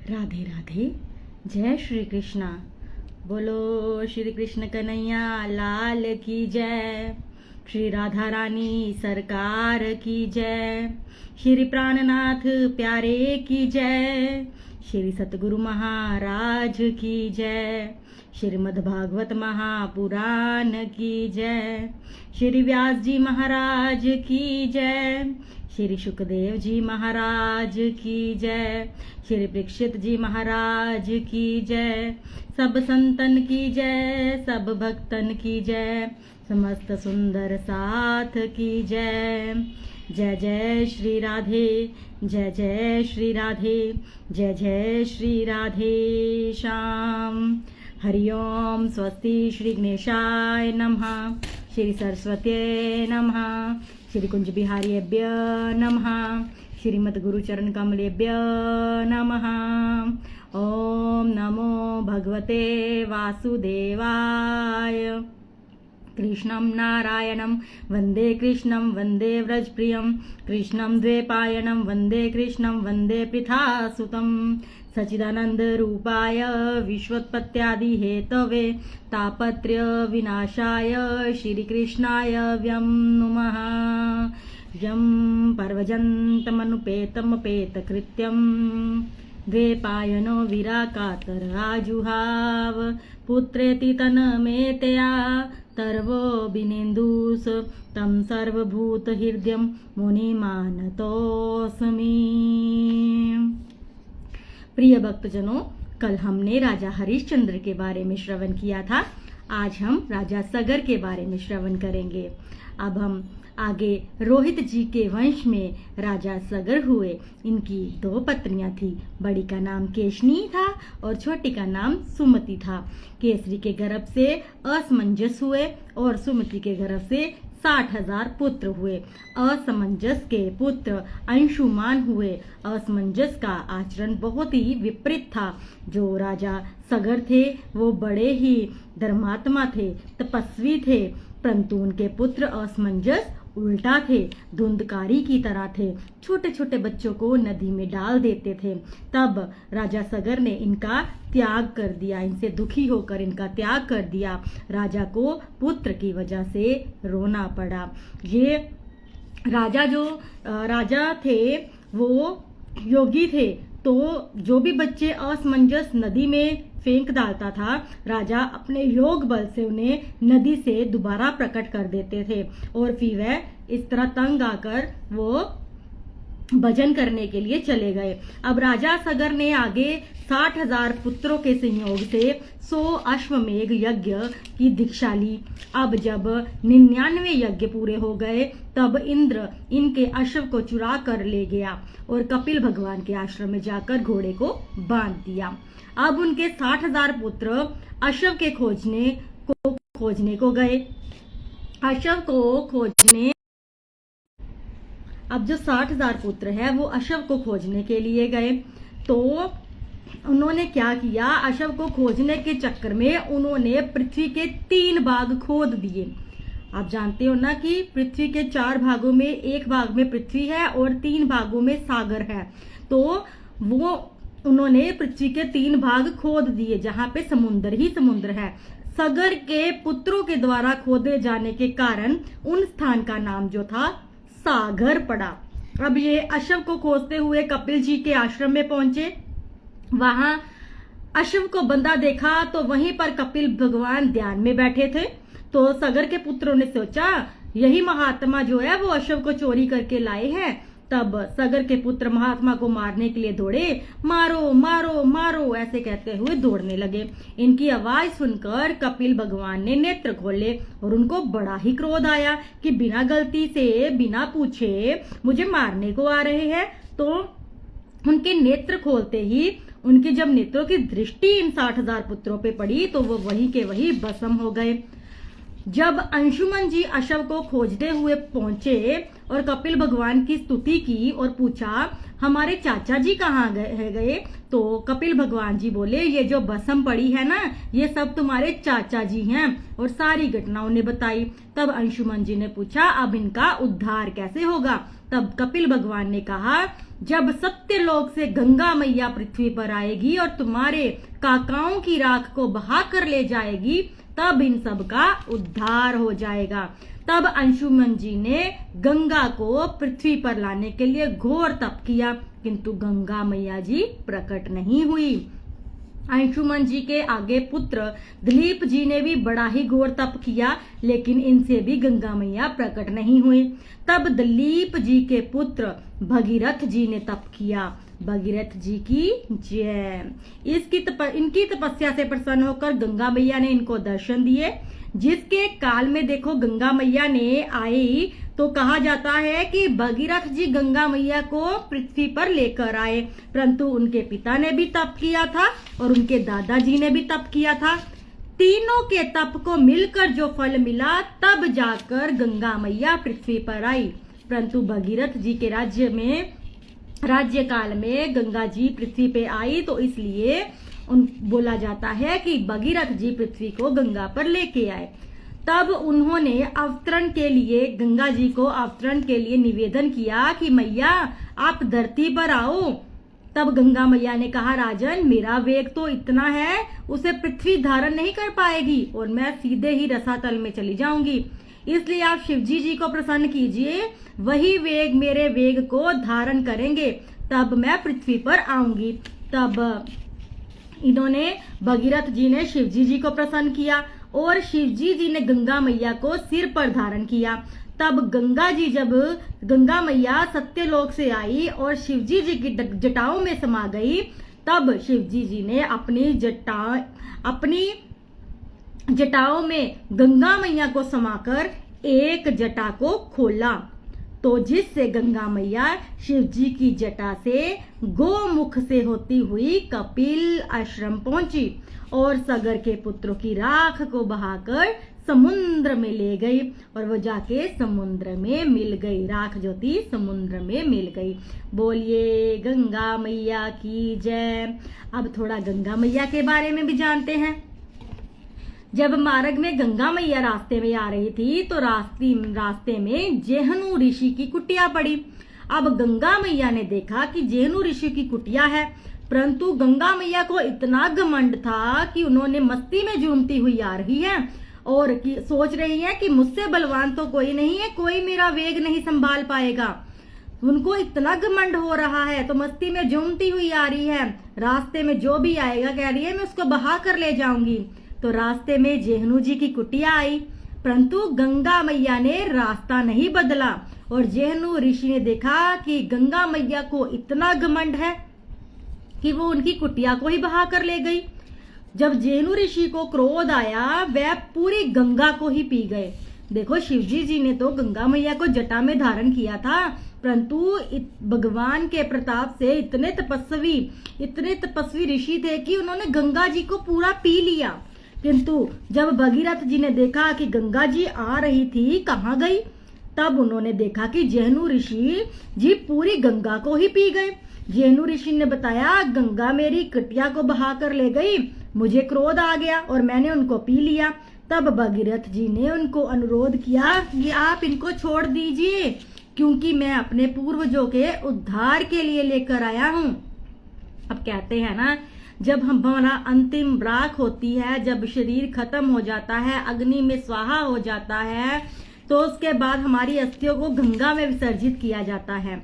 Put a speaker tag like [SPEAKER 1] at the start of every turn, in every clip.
[SPEAKER 1] राधे राधे। जय श्री कृष्णा। बोलो श्री कृष्ण कन्हैया लाल की जय। श्री राधा रानी सरकार की जय। श्री प्राणनाथ प्यारे की जय। श्री सतगुरु महाराज की जय। श्रीमद् भागवत महापुराण की जय। श्री व्यास जी महाराज की जय। श्री सुखदेव जी महाराज की जय। श्री परीक्षित जी महाराज की जय। सब संतन की जय, सब भक्तन की जय, समस्त सुंदर साथ की जय। जय जय श्री राधे, जय जय श्री राधे, जय जय श्री राधे श्याम। हरिओम। स्वस्ति श्री गणेशाय नमः। श्री सरस्वत्यै नमः। श्री कुंज बिहारीभ्य नमः। श्रीमद् गुरुचरण कमलेभ्य नमः। ओम नमो भगवते वासुदेवाय। कृष्णं नारायणं वन्दे कृष्णं वन्दे व्रजप्रियं। कृष्णं द्वैपायनं वन्दे कृष्णं वन्दे पृथासुतं। सच्चिदानंद रूपाय विश्वोत्पत्त्यादि हेतवे तापत्रय विनाशाय श्रीकृष्णाय व्यं नुमः। यं पर्वजन्तमनुपेतमपेतकृत्यं द्वैपायनो विराकातराजुहाव। पुत्रेति तनमेतया तर्वो बिनेन्दुस तं सर्वभूतहृदयं मुनिमानतोऽस्मि। प्रिय भक्तजनों, कल हमने राजा हरिश्चंद्र के बारे में श्रवण किया था। आज हम राजा सगर के बारे में श्रवण करेंगे। अब हम आगे रोहित जी के वंश में राजा सगर हुए। इनकी दो पत्नियां थी। बड़ी का नाम केशनी था और छोटी का नाम सुमति था। केसरी के गर्भ से असमंजस हुए और सुमति के गर्भ से 60,000 पुत्र हुए। असमंजस के पुत्र अंशुमान हुए। असमंजस का आचरण बहुत ही विपरीत था। जो राजा सगर थे वो बड़े ही धर्मात्मा थे, तपस्वी थे, परंतु उनके पुत्र असमंजस उल्टा थे, धुंधकारी की तरह थे। छोटे छोटे बच्चों को नदी में डाल देते थे। तब राजा सगर ने इनका त्याग कर दिया। इनसे दुखी होकर इनका त्याग कर दिया। राजा को पुत्र की वजह से रोना पड़ा। ये राजा थे वो योगी थे, तो जो भी बच्चे असमंजस नदी में फेंक डालता था, राजा अपने योग बल से उन्हें नदी से दोबारा प्रकट कर देते थे। और फिर वह इस तरह तंग आकर वो भजन करने के लिए चले गए। अब राजा सगर ने आगे 60,000 पुत्रों के संयोग से 100 अश्वमेघ यज्ञ की दीक्षा ली। अब जब 99 यज्ञ पूरे हो गए, तब इंद्र इनके अश्व को चुरा कर ले गया और कपिल भगवान के आश्रम में जाकर घोड़े को बांध दिया। अब उनके 60,000 पुत्र अश्व के खोजने को गए। अश्व को खोजने अब जो 60,000 पुत्र है वो अश्व को खोजने के लिए गए। तो उन्होंने क्या किया, अश्व को खोजने के चक्कर में उन्होंने पृथ्वी के 3 भाग खोद दिए। आप जानते हो ना कि पृथ्वी के 4 भागों में 1 भाग में पृथ्वी है और 3 भागों में सागर है। तो वो उन्होंने पृथ्वी के 3 भाग खोद दिए जहां पे समुद्र ही समुद्र है। सगर के पुत्रों के द्वारा खोदे जाने के कारण उन स्थान का नाम जो था सागर पड़ा। अब ये अश्व को खोजते हुए कपिल जी के आश्रम में पहुंचे। वहां अश्व को बंधा देखा तो वहीं पर कपिल भगवान ध्यान में बैठे थे। तो सगर के पुत्रों ने सोचा यही महात्मा जो है वो अश्व को चोरी करके लाए हैं। तब सगर के पुत्र महात्मा को मारने के लिए दौड़े। मारो मारो मारो ऐसे कहते हुए दौड़ने लगे। इनकी आवाज सुनकर कपिल भगवान ने नेत्र खोले और उनको बड़ा ही क्रोध आया कि बिना गलती से बिना पूछे मुझे मारने को आ रहे हैं। तो उनके नेत्र खोलते ही उनके जब नेत्रों की दृष्टि इन 60,000 पुत्रों पे पड़ी तो वो वही के वही भस्म हो गए। जब अंशुमन जी अश्व को खोजते हुए पहुंचे और कपिल भगवान की स्तुति की और पूछा हमारे चाचा जी कहाँ गए, तो कपिल भगवान जी बोले ये जो भस्म पड़ी है ना ये सब तुम्हारे चाचा जी हैं। और सारी घटना उन्हें बताई। तब अंशुमन जी ने पूछा अब इनका उद्धार कैसे होगा। तब कपिल भगवान ने कहा जब सत्यलोक से गंगा मैया पृथ्वी पर आएगी और तुम्हारे काकाओं की राख को बहा कर ले जाएगी, तब इन सब का उद्धार हो जाएगा। तब अंशुमन जी ने गंगा को पृथ्वी पर लाने के लिए घोर तप किया, किंतु गंगा मैया जी प्रकट नहीं हुई। अंशुमन जी के आगे पुत्र दिलीप जी ने भी बड़ा ही घोर तप किया, लेकिन इनसे भी गंगा मैया प्रकट नहीं हुई। तब दिलीप जी के पुत्र भगीरथ जी ने तप किया। भगीरथ जी की जय। इनकी तपस्या से प्रसन्न होकर गंगा मैया ने इनको दर्शन दिए। जिसके काल में देखो गंगा मैया ने आई तो कहा जाता है कि भगीरथ जी गंगा मैया को पृथ्वी पर लेकर आए, परंतु उनके पिता ने भी तप किया था और उनके दादाजी ने भी तप किया था। तीनों के तप को मिलकर जो फल मिला, तब जाकर गंगा मैया पृथ्वी पर आई। परंतु भगीरथ जी के राज्य काल में गंगा जी पृथ्वी पे आई, तो इसलिए बोला जाता है कि भगीरथ जी पृथ्वी को गंगा पर लेके आए। तब उन्होंने अवतरण के लिए, गंगा जी को अवतरण के लिए निवेदन किया कि मैया आप धरती पर आओ। तब गंगा मैया ने कहा, राजन मेरा वेग तो इतना है उसे पृथ्वी धारण नहीं कर पाएगी और मैं सीधे ही रसातल में चली जाऊंगी, इसलिए आप शिवजी जी को प्रसन्न कीजिए, वही वेग मेरे वेग को धारण करेंगे, तब मैं पृथ्वी पर आऊंगी। तब इन्होंने भगीरथ जी ने शिवजी जी को प्रसन्न किया और शिवजी जी ने गंगा मैया को सिर पर धारण किया। तब गंगा मैया सत्यलोक से आई और शिवजी जी की जटाओं में समा गई, तब शिवजी जी ने अपनी जटाओं में गंगा मैया को समाकर एक जटा को खोला, तो जिससे गंगा मैया शिवजी की जटा से गोमुख से होती हुई कपिल आश्रम पहुंची और सगर के पुत्रों की राख को बहाकर समुद्र में ले गई और वो जाके समुद्र में मिल गई। राख जो थी समुद्र में मिल गई। बोलिए गंगा मैया की जय। अब थोड़ा गंगा मैया के बारे में भी जानते हैं। जब मार्ग में गंगा मैया रास्ते में आ रही थी तो रास्ते में जेहनु ऋषि की कुटिया पड़ी। अब गंगा मैया ने देखा कि जेहनु ऋषि की कुटिया है, परंतु गंगा मैया को इतना घमंड था कि उन्होंने मस्ती में झूमती हुई आ रही है और सोच रही है कि मुझसे बलवान तो कोई नहीं है, कोई मेरा वेग नहीं संभाल पाएगा। उनको इतना घमंड हो रहा है तो मस्ती में झूमती हुई आ रही है। रास्ते में जो भी आएगा कह रही है मैं उसको बहा कर ले जाऊंगी। तो रास्ते में जेहनु जी की कुटिया आई, परंतु गंगा मैया ने रास्ता नहीं बदला और जेहनु ऋषि ने देखा कि गंगा मैया को इतना घमंड है कि वो उनकी कुटिया को ही बहा कर ले गई। जब जेहनु ऋषि को क्रोध आया वह पूरी गंगा को ही पी गए। देखो शिवजी जी ने तो गंगा मैया को जटा में धारण किया था, परंतु भगवान के प्रताप से इतने तपस्वी ऋषि थे कि उन्होंने गंगा जी को पूरा पी लिया। किंतु जब भगीरथ जी ने देखा कि गंगा जी आ रही थी, कहाँ गई, तब उन्होंने देखा कि जेहनु ऋषि जी पूरी गंगा को ही पी गए। जेहनु ऋषि ने बताया गंगा मेरी कुटिया को बहा कर ले गई, मुझे क्रोध आ गया और मैंने उनको पी लिया। तब भगीरथ जी ने उनको अनुरोध किया कि आप इनको छोड़ दीजिए, क्योंकि मैं अपने पूर्वजों के उद्धार के लिए लेकर आया हूँ। अब कहते हैं ना, जब हमारा अंतिम राख होती है, जब शरीर खत्म हो जाता है, अग्नि में स्वाहा हो जाता है, तो उसके बाद हमारी अस्थियों को गंगा में विसर्जित किया जाता है।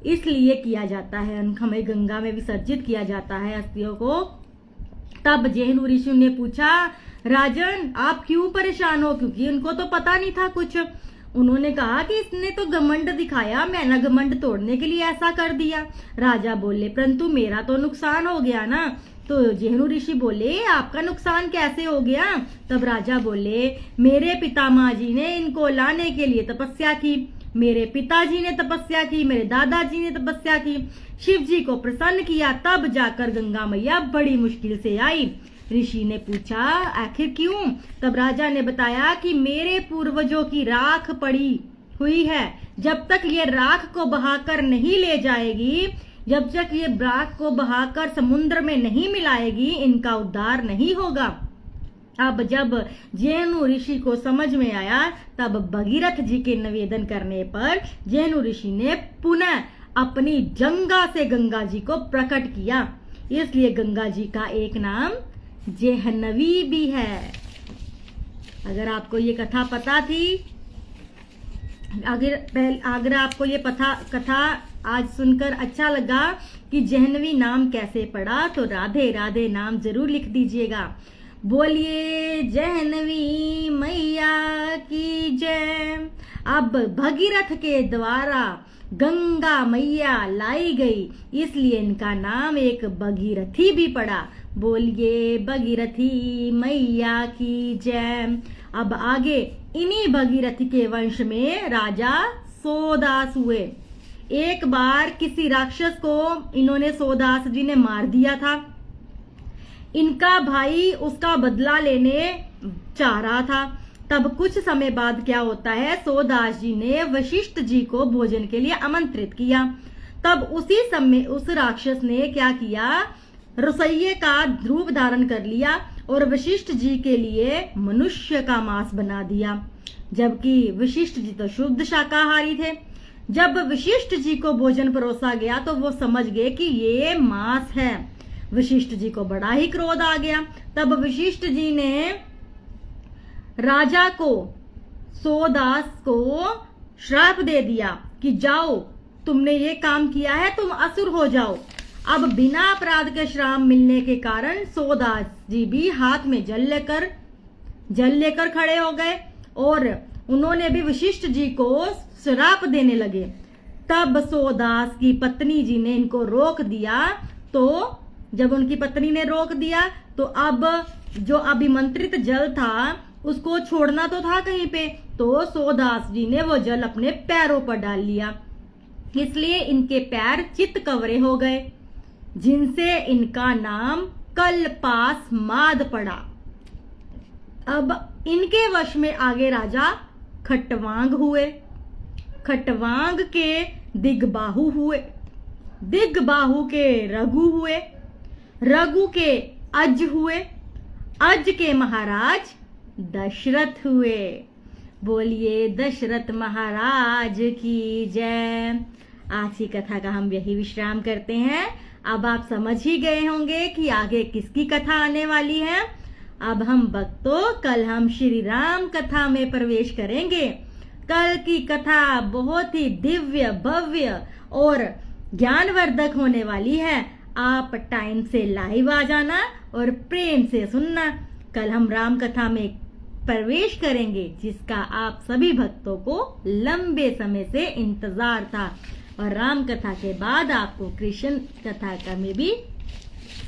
[SPEAKER 1] इसलिए किया जाता है, हमें गंगा में विसर्जित किया जाता है अस्थियों को। तब जेहनु ऋषि ने पूछा, राजन आप क्यों परेशान हो, क्योंकि उनको तो पता नहीं था कुछ। उन्होंने कहा कि इसने तो घमंड दिखाया, मैंने घमंड तोड़ने के लिए ऐसा कर दिया। राजा बोले, परंतु मेरा तो नुकसान हो गया ना। तो जेहनु ऋषि बोले, आपका नुकसान कैसे हो गया? तब राजा बोले, मेरे पितामह जी ने इनको लाने के लिए तपस्या की, मेरे पिताजी ने तपस्या की, मेरे दादाजी ने तपस्या की, शिव जी को प्रसन्न किया, तब जाकर गंगा मैया बड़ी मुश्किल से आई। ऋषि ने पूछा, आखिर क्यों? तब राजा ने बताया कि मेरे पूर्वजों की राख पड़ी हुई है, जब तक ये राख को बहाकर नहीं ले जाएगी, जब तक ये राख को बहाकर समुद्र में नहीं मिलाएगी, इनका उद्धार नहीं होगा। अब जब जेहनु ऋषि को समझ में आया, तब भगीरथ जी के निवेदन करने पर जेहनु ऋषि ने पुनः अपनी जंगा से गंगा जी को प्रकट किया, इसलिए गंगा जी का एक नाम जाह्नवी भी है। अगर आपको ये कथा पता थी, अगर आपको ये कथा आज सुनकर अच्छा लगा कि जाह्नवी नाम कैसे पड़ा, तो राधे राधे नाम जरूर लिख दीजिएगा। बोलिए जाह्नवी मैया की जय। अब भगीरथ के द्वारा गंगा मैया लाई गई, इसलिए इनका नाम एक भगीरथी भी पड़ा। बोलिए भगीरथी मैया की जय। अब आगे इन्हीं भगीरथी के वंश में राजा सोदास हुए। एक बार किसी राक्षस को इन्होंने, सोदास जी ने मार दिया था। इनका भाई उसका बदला लेने चाह रहा था। तब कुछ समय बाद क्या होता है, सोदास जी ने वशिष्ठ जी को भोजन के लिए आमंत्रित किया। तब उसी समय उस राक्षस ने क्या किया, रसोइये का रूप धारण कर लिया और वशिष्ठ जी के लिए मनुष्य का मांस बना दिया, जबकि वशिष्ठ जी तो शुद्ध शाकाहारी थे। जब वशिष्ठ जी को भोजन परोसा गया तो वो समझ गए कि ये मांस है। वशिष्ठ जी को बड़ा ही क्रोध आ गया। तब वशिष्ठ जी ने राजा को, सोदास को श्राप दे दिया कि जाओ, तुमने ये काम किया है, तुम असुर हो जाओ। अब बिना अपराध के श्राप मिलने के कारण सोदास जी भी हाथ में जल लेकर खड़े हो गए और उन्होंने भी वशिष्ठ जी को श्राप देने लगे। तब सोदास की पत्नी जी ने इनको रोक दिया। तो जब उनकी पत्नी ने रोक दिया तो अब जो अभिमंत्रित जल था उसको छोड़ना तो था कहीं पे, तो सोदास जी ने वो जल अपने पैरों पर डाल लिया, इसलिए इनके पैर चित कवरे हो गए, जिनसे इनका नाम कल्पास माद पड़ा। अब इनके वश में आगे राजा खटवांग हुए। खटवांग के दिग्बाहु हुए, दिग्बाहु के रघु हुए, रघु के अज हुए, अज के महाराज दशरथ हुए। बोलिए दशरथ महाराज की जय। आज की कथा का हम यही विश्राम करते हैं। अब आप समझ ही गए होंगे कि आगे किसकी कथा आने वाली है। अब हम भक्तों कल हम श्री राम कथा में प्रवेश करेंगे। कल की कथा बहुत ही दिव्य भव्य और ज्ञानवर्धक होने वाली है। आप टाइम से लाइव आ जाना और प्रेम से सुनना। कल हम राम कथा में प्रवेश करेंगे, जिसका आप सभी भक्तों को लंबे समय से इंतजार था, और राम कथा के बाद आपको कृष्ण कथा का में भी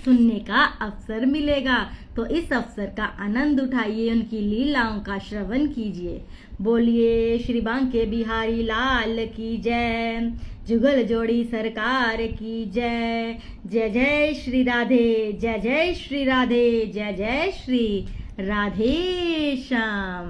[SPEAKER 1] सुनने का अवसर मिलेगा। तो इस अवसर का आनंद उठाइए, उनकी लीलाओं का श्रवण कीजिए। बोलिए श्री बांके बिहारी लाल की जय। जुगल जोड़ी सरकार की जय। जय जय श्री राधे, जय जय श्री राधे, जय जय श्री राधे श्याम।